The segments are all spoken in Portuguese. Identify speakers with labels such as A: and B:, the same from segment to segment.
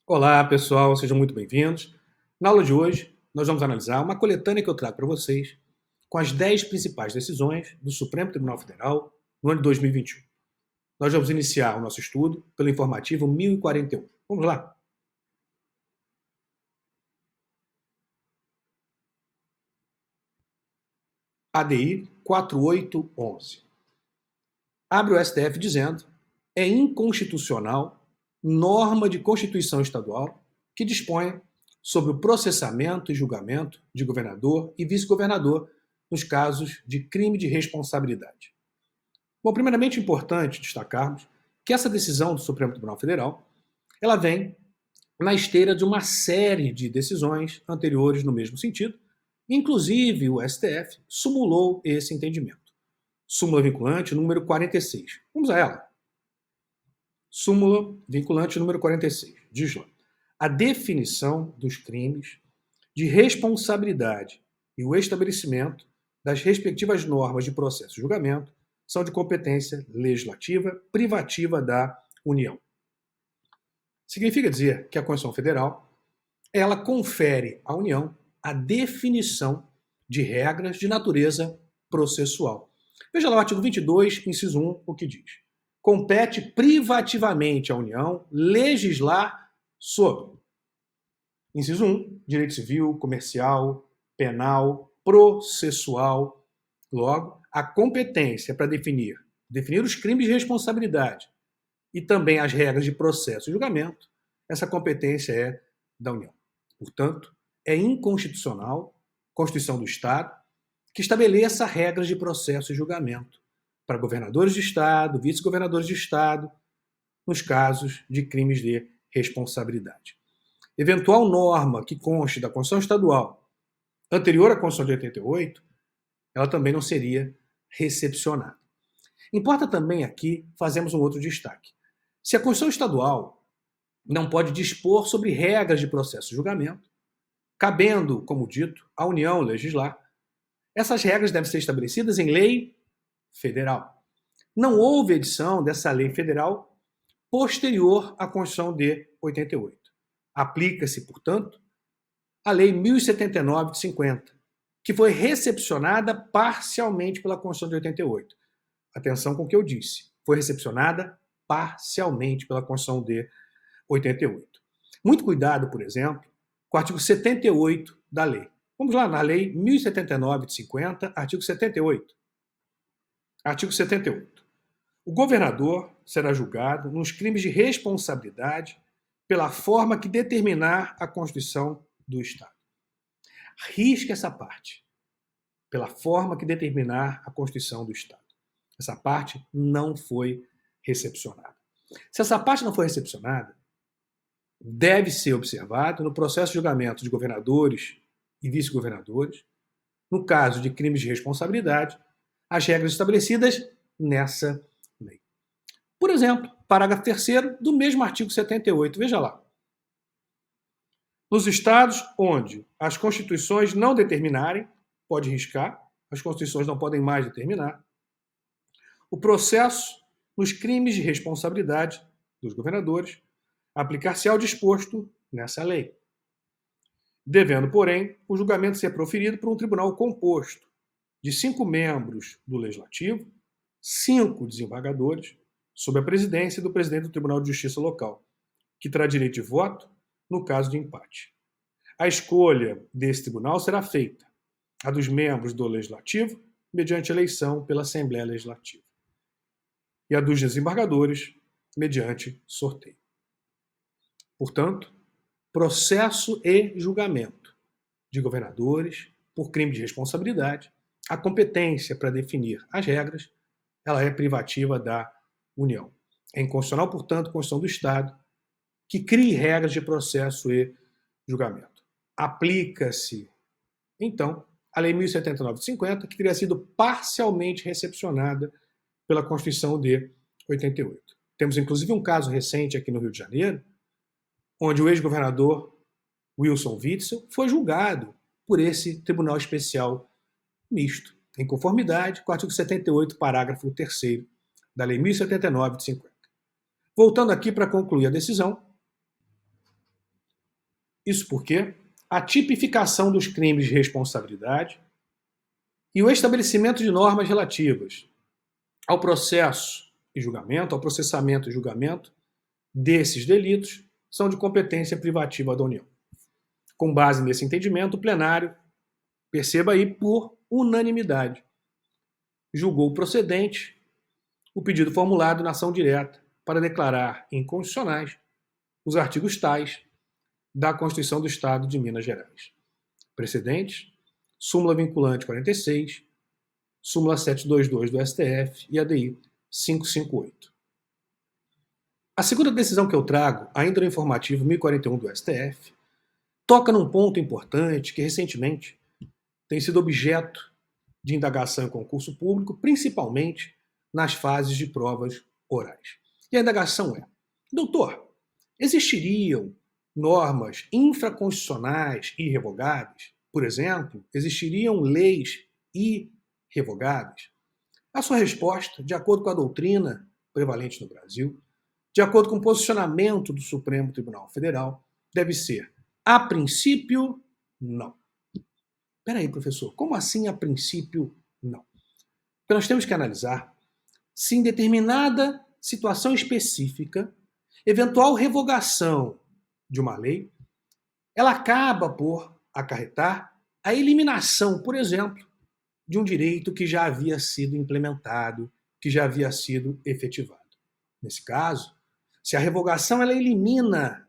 A: Olá, pessoal, sejam muito bem-vindos. Na aula de hoje, nós vamos analisar uma coletânea que eu trago para vocês com as 10 principais decisões do Supremo Tribunal Federal no ano de 2021. Nós vamos iniciar o nosso estudo pelo informativo 1041. Vamos lá? ADI 4811. Abre o STF dizendo: é inconstitucional norma de Constituição Estadual que dispõe sobre o processamento e julgamento de governador e vice-governador nos casos de crime de responsabilidade. Bom, primeiramente é importante destacarmos que essa decisão do Supremo Tribunal Federal, ela vem na esteira de uma série de decisões anteriores no mesmo sentido, inclusive o STF sumulou esse entendimento. Súmula vinculante número 46. Vamos a ela. Súmula vinculante número 46. Diz lá: a definição dos crimes de responsabilidade e o estabelecimento das respectivas normas de processo e julgamento são de competência legislativa privativa da União. Significa dizer que a Constituição Federal, ela confere à União a definição de regras de natureza processual. Veja lá o artigo 22, inciso 1, o que diz: compete privativamente à União legislar sobre. Inciso 1, direito civil, comercial, penal, processual. Logo, a competência para definir os crimes de responsabilidade e também as regras de processo e julgamento, essa competência é da União. Portanto, é inconstitucional, Constituição do Estado, que estabeleça regras de processo e julgamento para governadores de Estado, vice-governadores de Estado, nos casos de crimes de responsabilidade. Eventual norma que conste da Constituição Estadual anterior à Constituição de 88, ela também não seria recepcionada. Importa também aqui fazermos um outro destaque. Se a Constituição Estadual não pode dispor sobre regras de processo e julgamento, cabendo, como dito, à União legislar, essas regras devem ser estabelecidas em lei federal. Não houve edição dessa lei federal posterior à Constituição de 88. Aplica-se, portanto, a Lei 1079 de 50, que foi recepcionada parcialmente pela Constituição de 88. Atenção com o que eu disse. Foi recepcionada parcialmente pela Constituição de 88. Muito cuidado, por exemplo, com o artigo 78 da lei. Vamos lá, na Lei 1079 de 50, artigo 78. Artigo 78. O governador será julgado nos crimes de responsabilidade pela forma que determinar a Constituição do Estado. Risque essa parte. Pela forma que determinar a Constituição do Estado. Essa parte não foi recepcionada. Se essa parte não foi recepcionada, deve ser observado no processo de julgamento de governadores e vice-governadores, no caso de crimes de responsabilidade, as regras estabelecidas nessa lei. Por exemplo, parágrafo 3º do mesmo artigo 78, veja lá. Nos estados onde as constituições não determinarem, pode riscar, as constituições não podem mais determinar, o processo nos crimes de responsabilidade dos governadores aplicar-se ao disposto nessa lei, devendo, porém, o julgamento ser proferido por um tribunal composto de 5 membros do Legislativo, 5 desembargadores, sob a presidência do presidente do Tribunal de Justiça local, que terá direito de voto no caso de empate. A escolha desse tribunal será feita, a dos membros do Legislativo, mediante eleição pela Assembleia Legislativa, e a dos desembargadores, mediante sorteio. Portanto, processo e julgamento de governadores por crime de responsabilidade, a competência para definir as regras, ela é privativa da União. É inconstitucional, portanto, a Constituição do Estado, que crie regras de processo e julgamento. Aplica-se, então, a Lei 1079 de 50, que teria sido parcialmente recepcionada pela Constituição de 88. Temos, inclusive, um caso recente aqui no Rio de Janeiro, onde o ex-governador Wilson Witzel foi julgado por esse Tribunal Especial Misto, em conformidade com o artigo 78, parágrafo 3º da Lei 1079 de 50. Voltando aqui para concluir a decisão, Isso porque a tipificação dos crimes de responsabilidade e o estabelecimento de normas relativas ao processo e julgamento, ao processamento e julgamento desses delitos são de competência privativa da União. Com base nesse entendimento, o plenário, perceba aí, por unanimidade, julgou procedente o pedido formulado na ação direta para declarar inconstitucionais os artigos tais da Constituição do Estado de Minas Gerais. Precedentes: súmula vinculante 46, súmula 722 do STF e ADI 558. A segunda decisão que eu trago, ainda no informativo 1041 do STF, toca num ponto importante que recentemente tem sido objeto de indagação em concurso público, principalmente nas fases de provas orais. E a indagação é: doutor, existiriam normas infraconstitucionais irrevogáveis? Por exemplo, existiriam leis irrevogáveis? A sua resposta, de acordo com a doutrina prevalente no Brasil, de acordo com o posicionamento do Supremo Tribunal Federal, deve ser: a princípio, não. Peraí, professor, como assim a princípio não? Porque nós temos que analisar se em determinada situação específica, eventual revogação de uma lei, ela acaba por acarretar a eliminação, por exemplo, de um direito que já havia sido implementado, que já havia sido efetivado. Nesse caso, se a revogação ela elimina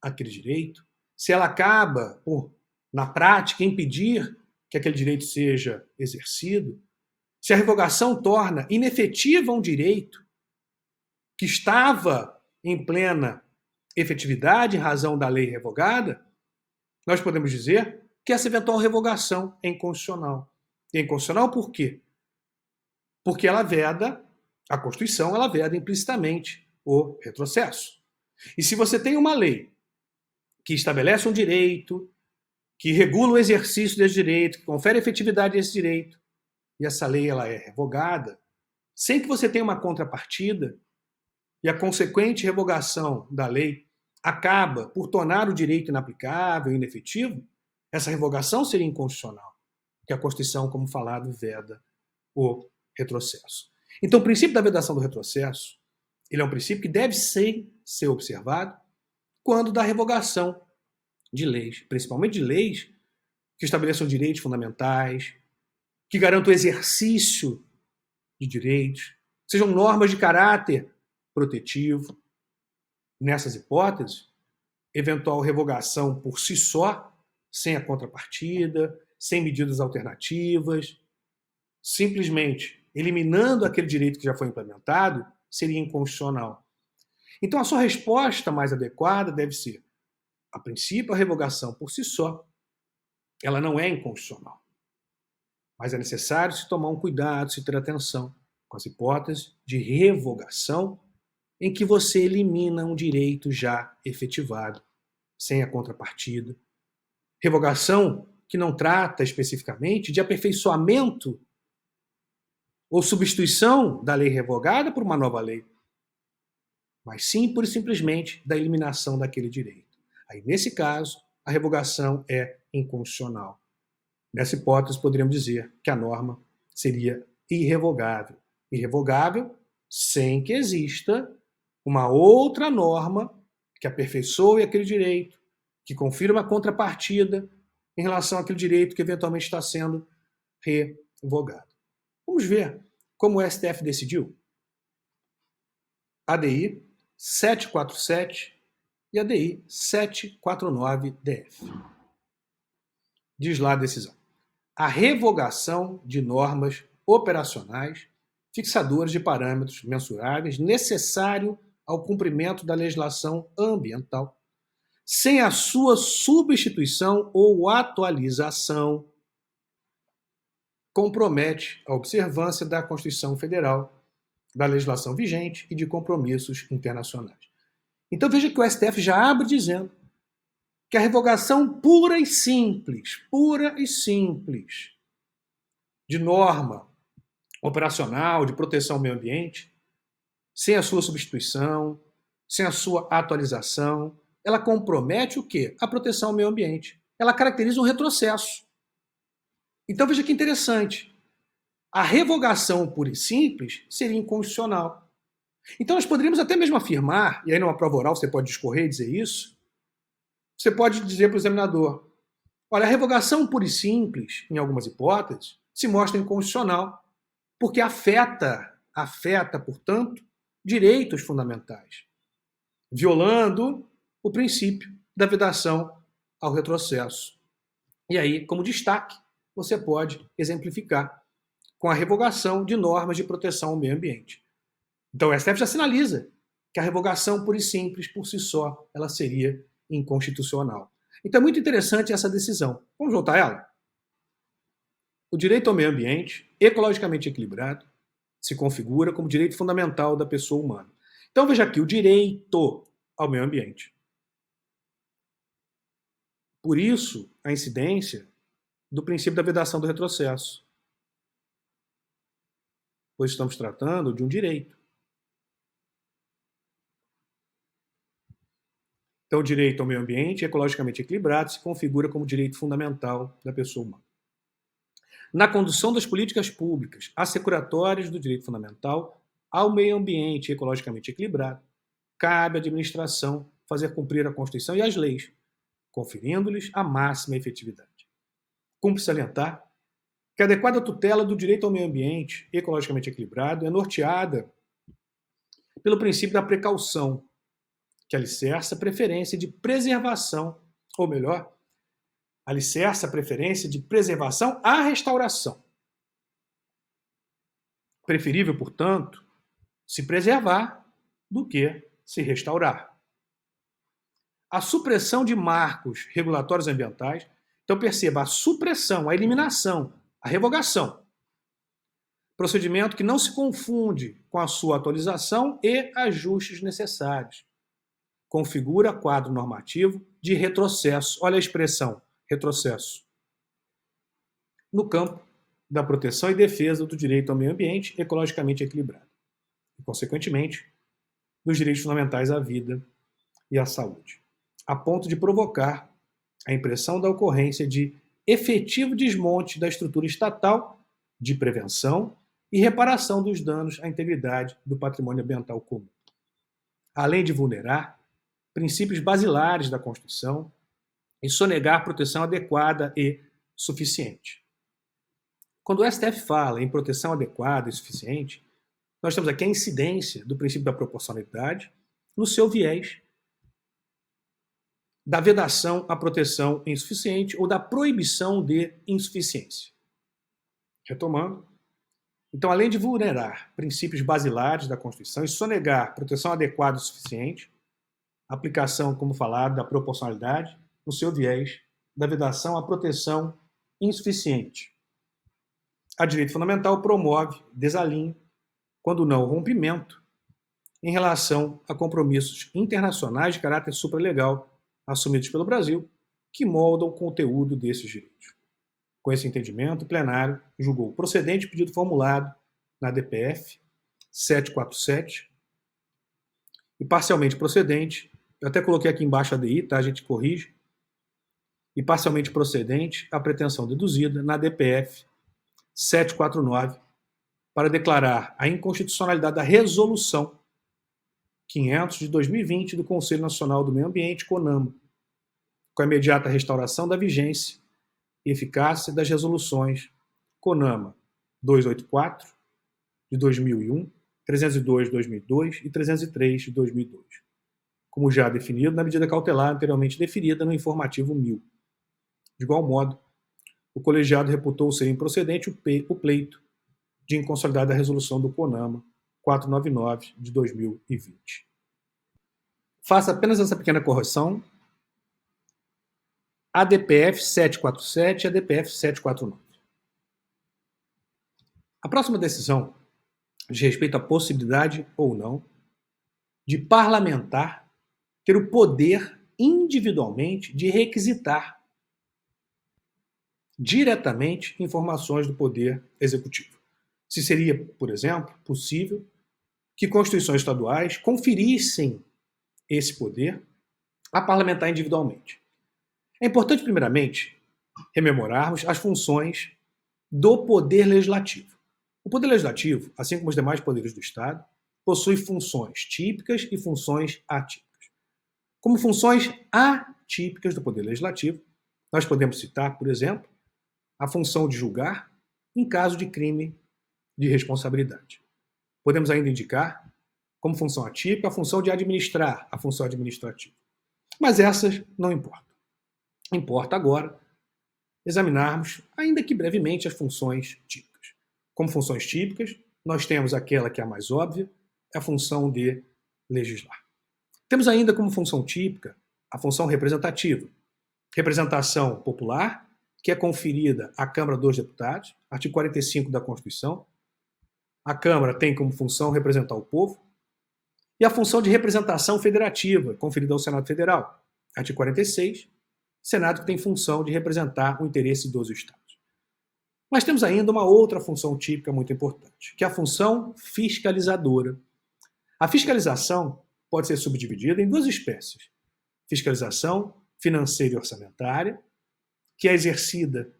A: aquele direito, se ela acaba por, na prática, impedir que aquele direito seja exercido, se a revogação torna inefetivo um direito que estava em plena efetividade em razão da lei revogada, nós podemos dizer que essa eventual revogação é inconstitucional. É inconstitucional por quê? Porque ela veda, a Constituição, ela veda implicitamente o retrocesso. E se você tem uma lei que estabelece um direito, que regula o exercício desse direito, que confere efetividade a esse direito, e essa lei ela é revogada, sem que você tenha uma contrapartida, e a consequente revogação da lei acaba por tornar o direito inaplicável e inefetivo, essa revogação seria inconstitucional, porque a Constituição, como falado, veda o retrocesso. Então, o princípio da vedação do retrocesso, ele é um princípio que deve ser observado quando da revogação de leis, principalmente de leis que estabeleçam direitos fundamentais, que garantam o exercício de direitos, sejam normas de caráter protetivo. Nessas hipóteses, eventual revogação por si só, sem a contrapartida, sem medidas alternativas, simplesmente eliminando aquele direito que já foi implementado, seria inconstitucional. Então, a sua resposta mais adequada deve ser: a princípio, a revogação por si só, ela não é inconstitucional. Mas é necessário se tomar um cuidado, se ter atenção com as hipóteses de revogação em que você elimina um direito já efetivado, sem a contrapartida. Revogação que não trata especificamente de aperfeiçoamento ou substituição da lei revogada por uma nova lei, mas sim, pura e simplesmente, da eliminação daquele direito. Aí, nesse caso, a revogação é inconstitucional. Nessa hipótese, poderíamos dizer que a norma seria irrevogável. Irrevogável sem que exista uma outra norma que aperfeiçoe aquele direito, que confira uma contrapartida em relação àquele direito que eventualmente está sendo revogado. Vamos ver como o STF decidiu. ADI 747 e ADI 749-DF. Diz lá a decisão: a revogação de normas operacionais fixadoras de parâmetros mensuráveis necessário ao cumprimento da legislação ambiental, sem a sua substituição ou atualização, compromete a observância da Constituição Federal, da legislação vigente e de compromissos internacionais. Então veja que o STF já abre dizendo que a revogação pura e simples de norma operacional, de proteção ao meio ambiente, sem a sua substituição, sem a sua atualização, ela compromete o quê? A proteção ao meio ambiente. Ela caracteriza um retrocesso. Então veja que interessante. A revogação pura e simples seria inconstitucional. Então nós poderíamos até mesmo afirmar, e aí numa prova oral você pode discorrer e dizer isso, você pode dizer para o examinador, olha, a revogação pura e simples, em algumas hipóteses, se mostra inconstitucional, porque afeta, portanto, direitos fundamentais, violando o princípio da vedação ao retrocesso. E aí, como destaque, você pode exemplificar com a revogação de normas de proteção ao meio ambiente. Então o STF já sinaliza que a revogação pura e simples, por si só, ela seria inconstitucional. Então é muito interessante essa decisão. Vamos voltar a ela? O direito ao meio ambiente, ecologicamente equilibrado, se configura como direito fundamental da pessoa humana. Então veja aqui, o direito ao meio ambiente. Por isso, a incidência do princípio da vedação do retrocesso. Pois estamos tratando de um direito. Então, o direito ao meio ambiente, ecologicamente equilibrado, se configura como direito fundamental da pessoa humana. Na condução das políticas públicas assecuratórias do direito fundamental ao meio ambiente ecologicamente equilibrado, cabe à administração fazer cumprir a Constituição e as leis, conferindo-lhes a máxima efetividade. Cumpre salientar que a adequada tutela do direito ao meio ambiente ecologicamente equilibrado é norteada pelo princípio da precaução, que alicerça a preferência de preservação, ou melhor, alicerça a preferência de preservação à restauração. Preferível, portanto, se preservar do que se restaurar. A supressão de marcos regulatórios ambientais, então perceba, a supressão, a eliminação, a revogação. Procedimento que não se confunde com a sua atualização e ajustes necessários. Configura quadro normativo de retrocesso. Olha a expressão, retrocesso. No campo da proteção e defesa do direito ao meio ambiente ecologicamente equilibrado. E, consequentemente, dos direitos fundamentais à vida e à saúde. A ponto de provocar a impressão da ocorrência de efetivo desmonte da estrutura estatal de prevenção e reparação dos danos à integridade do patrimônio ambiental comum. Além de vulnerar princípios basilares da Constituição e sonegar proteção adequada e suficiente. Quando o STF fala em proteção adequada e suficiente, nós temos aqui a incidência do princípio da proporcionalidade no seu viés da vedação à proteção insuficiente ou da proibição de insuficiência. Retomando, então, além de vulnerar princípios basilares da Constituição e sonegar proteção adequada e suficiente, aplicação, como falado, da proporcionalidade no seu viés da vedação à proteção insuficiente. A direito fundamental promove desalinho, quando não o rompimento, em relação a compromissos internacionais de caráter supralegal assumidos pelo Brasil, que moldam o conteúdo desses direitos. Com esse entendimento, o plenário julgou procedente o pedido formulado na DPF 747 e parcialmente procedente, eu até coloquei aqui embaixo a DI, tá? A gente corrige, e parcialmente procedente a pretensão deduzida na DPF 749 para declarar a inconstitucionalidade da resolução 500 de 2020 do Conselho Nacional do Meio Ambiente, CONAMA, com a imediata restauração da vigência e eficácia das resoluções CONAMA 284 de 2001, 302 de 2002 e 303 de 2002, como já definido na medida cautelar anteriormente deferida no informativo 1000. De igual modo, o colegiado reputou ser improcedente o pleito de inconsolidade da resolução do CONAMA 499 de 2020. Faça apenas essa pequena correção. A DPF 747 e a DPF 749. A próxima decisão diz respeito à possibilidade ou não de parlamentar ter o poder individualmente de requisitar diretamente informações do Poder Executivo. Se seria, por exemplo, possível que constituições estaduais conferissem esse poder a parlamentar individualmente. É importante, primeiramente, rememorarmos as funções do Poder Legislativo. O Poder Legislativo, assim como os demais poderes do Estado, possui funções típicas e funções atípicas. Como funções atípicas do Poder Legislativo, nós podemos citar, por exemplo, a função de julgar em caso de crime de responsabilidade. Podemos ainda indicar, como função atípica, a função de administrar, a função administrativa. Mas essas não importam. Importa agora examinarmos, ainda que brevemente, as funções típicas. Como funções típicas, nós temos aquela que é a mais óbvia, a função de legislar. Temos ainda como função típica a função representativa. Representação popular, que é conferida à Câmara dos Deputados, artigo 45 da Constituição. A Câmara tem como função representar o povo. E a função de representação federativa, conferida ao Senado Federal, artigo 46, Senado que tem função de representar o interesse dos Estados. Mas temos ainda uma outra função típica muito importante, que é a função fiscalizadora. A fiscalização pode ser subdividida em duas espécies. Fiscalização financeira e orçamentária, que é exercida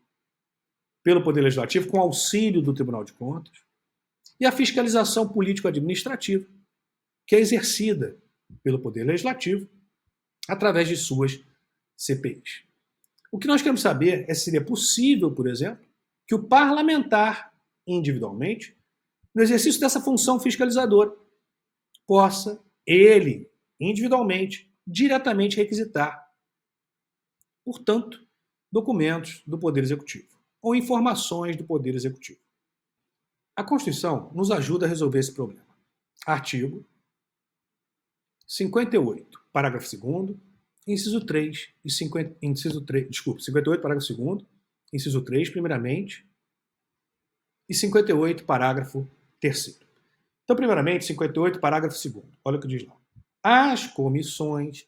A: pelo Poder Legislativo com auxílio do Tribunal de Contas, e a fiscalização político-administrativa, que é exercida pelo Poder Legislativo através de suas CPIs. O que nós queremos saber é se seria possível, por exemplo, que o parlamentar, individualmente, no exercício dessa função fiscalizadora, possa, ele, individualmente, diretamente requisitar, portanto, documentos do Poder Executivo ou informações do Poder Executivo. A Constituição nos ajuda a resolver esse problema. Artigo 58, parágrafo 2º, inciso 3 e 58, parágrafo 2º, inciso 3, primeiramente, e 58, parágrafo 3º. Então, primeiramente, 58, parágrafo 2º. Olha o que diz lá. As comissões.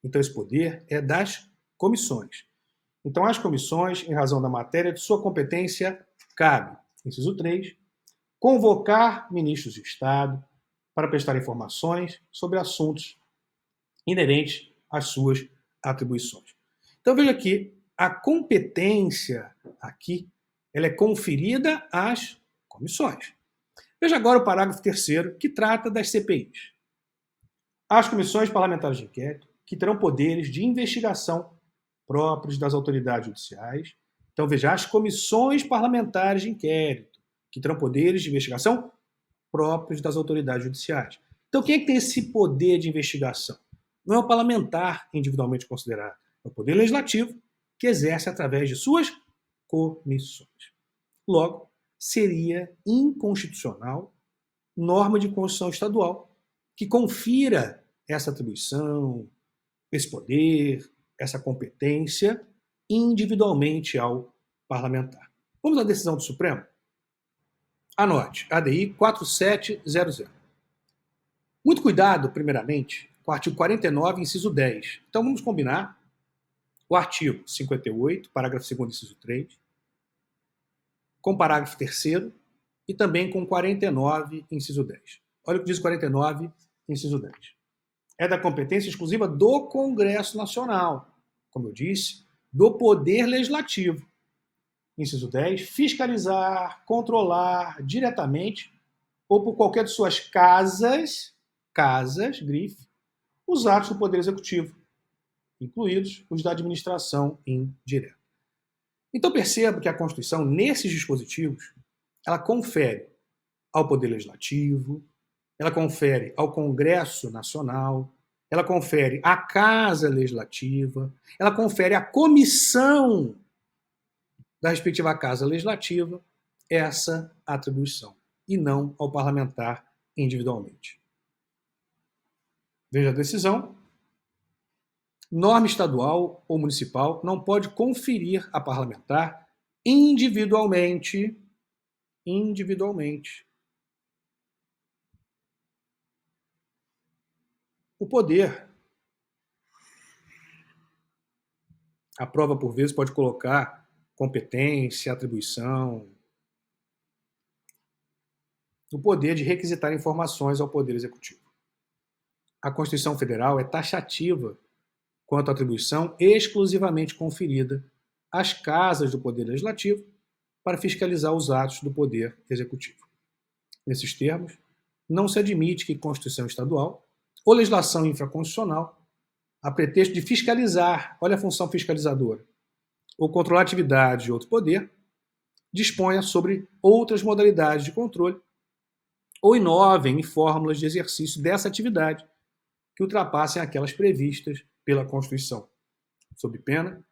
A: Então, esse poder é das comissões. Então, as comissões, em razão da matéria de sua competência, cabe, inciso 3, convocar ministros de Estado para prestar informações sobre assuntos inerentes às suas atribuições. Então, veja aqui, a competência aqui, ela é conferida às comissões. Veja agora o parágrafo 3º, que trata das CPIs. As comissões parlamentares de inquérito, que terão poderes de investigação próprios das autoridades judiciais. Então, veja, as comissões parlamentares de inquérito, que terão poderes de investigação próprios das autoridades judiciais. Então, quem é que tem esse poder de investigação? Não é o parlamentar individualmente considerado, é o Poder Legislativo, que exerce através de suas comissões. Logo, seria inconstitucional norma de Constituição estadual que confira essa atribuição, esse poder, essa competência individualmente ao parlamentar. Vamos à decisão do Supremo? Anote, ADI 4700. Muito cuidado, primeiramente, com o artigo 49, inciso 10. Então, vamos combinar o artigo 58, parágrafo 2º, inciso 3, com o parágrafo 3º e também com 49, inciso 10. Olha o que diz o 49, inciso 10. É da competência exclusiva do Congresso Nacional, como eu disse, do Poder Legislativo. Inciso 10, fiscalizar, controlar diretamente ou por qualquer de suas casas, grife, os atos do Poder Executivo, incluídos os da administração indireta. Então perceba que a Constituição, nesses dispositivos, ela confere ao Poder Legislativo, ela confere ao Congresso Nacional, ela confere à Casa Legislativa, ela confere à comissão da respectiva Casa Legislativa essa atribuição, e não ao parlamentar individualmente. Veja a decisão. Norma estadual ou municipal não pode conferir a parlamentar individualmente o poder. A prova, por vezes, pode colocar competência, atribuição, o poder de requisitar informações ao Poder Executivo. a Constituição Federal é taxativa quanto à atribuição exclusivamente conferida às casas do Poder Legislativo para fiscalizar os atos do Poder Executivo. Nesses termos, não se admite que Constituição Estadual ou legislação infraconstitucional, a pretexto de fiscalizar, olha a função fiscalizadora, ou controlar a atividade de outro poder, disponha sobre outras modalidades de controle ou inovem em fórmulas de exercício dessa atividade que ultrapassem aquelas previstas pela Constituição, sob pena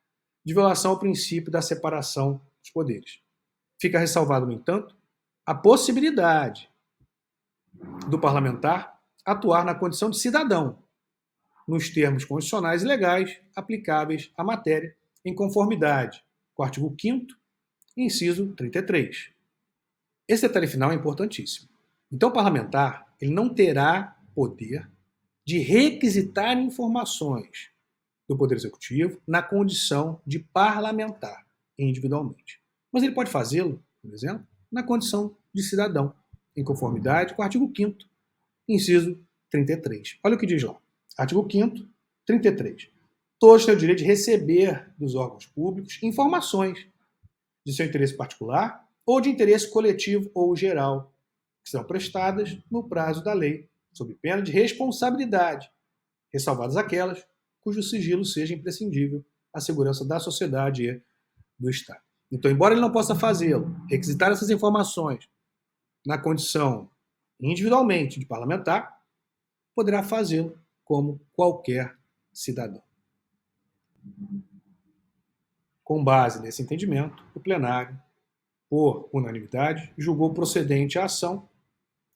A: de violação ao princípio da separação dos poderes. Fica ressalvado, no entanto, a possibilidade do parlamentar atuar na condição de cidadão, nos termos constitucionais e legais aplicáveis à matéria, em conformidade com o artigo 5º, inciso 33. Esse detalhe final é importantíssimo. Então, o parlamentar ele não terá poder de requisitar informações do Poder Executivo na condição de parlamentar, individualmente. Mas ele pode fazê-lo, por exemplo, na condição de cidadão, em conformidade com o artigo 5º, inciso 33. Olha o que diz lá. Artigo 5º, 33. Todos têm o direito de receber dos órgãos públicos informações de seu interesse particular ou de interesse coletivo ou geral, que serão prestadas no prazo da lei, sob pena de responsabilidade, ressalvadas aquelas cujo sigilo seja imprescindível à segurança da sociedade e do Estado. Então, embora ele não possa fazê-lo, requisitar essas informações na condição individualmente de parlamentar, poderá fazê-lo como qualquer cidadão. Com base nesse entendimento, o plenário, por unanimidade, julgou procedente a ação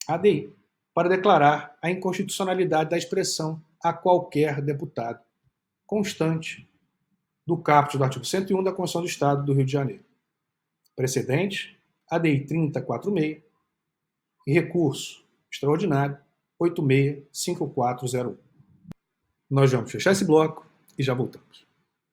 A: ADI para declarar a inconstitucionalidade da expressão a qualquer deputado, constante do caput do artigo 101 da Constituição do Estado do Rio de Janeiro. Precedente, ADI 3046 e recurso extraordinário 865401. Nós vamos fechar esse bloco e já voltamos.